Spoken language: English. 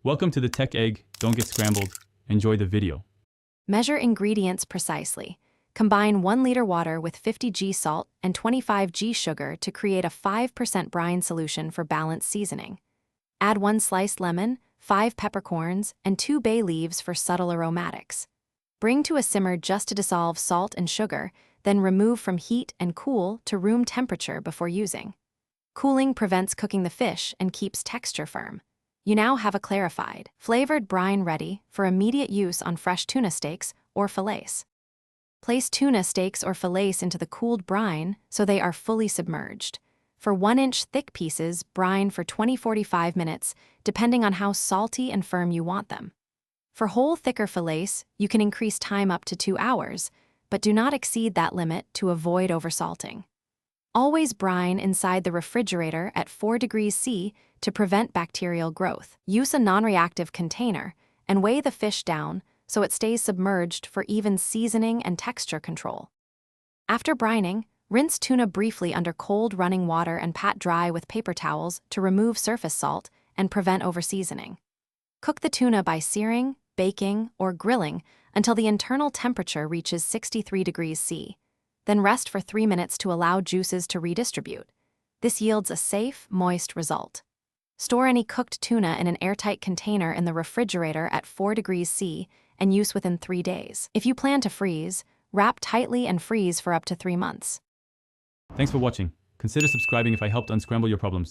Welcome to the Tech Egg. Don't get scrambled. Enjoy the video. Measure ingredients precisely. Combine 1 liter water with 50 g salt and 25 g sugar to create a 5% brine solution for balanced seasoning. Add 1 sliced lemon, 5 peppercorns, and 2 bay leaves for subtle aromatics. Bring to a simmer just to dissolve salt and sugar, then remove from heat and cool to room temperature before using. Cooling prevents cooking the fish and keeps texture firm. You now have a clarified, flavored brine ready for immediate use on fresh tuna steaks or fillets. Place tuna steaks or fillets into the cooled brine so they are fully submerged. For 1-inch thick pieces, brine for 20-45 minutes, depending on how salty and firm you want them. For whole, thicker fillets, you can increase time up to 2 hours, but do not exceed that limit to avoid oversalting. Always brine inside the refrigerator at 4 degrees C to prevent bacterial growth. Use a non-reactive container and weigh the fish down so it stays submerged for even seasoning and texture control. After brining, rinse tuna briefly under cold running water and pat dry with paper towels to remove surface salt and prevent overseasoning. Cook the tuna by searing, baking, or grilling until the internal temperature reaches 63 degrees C. Then rest for 3 minutes to allow juices to redistribute. This yields a safe, moist result. Store any cooked tuna in an airtight container in the refrigerator at 4 degrees C and use within 3 days. If you plan to freeze, wrap tightly and freeze for up to 3 months. Thanks for watching. Consider subscribing if I helped unscramble your problems.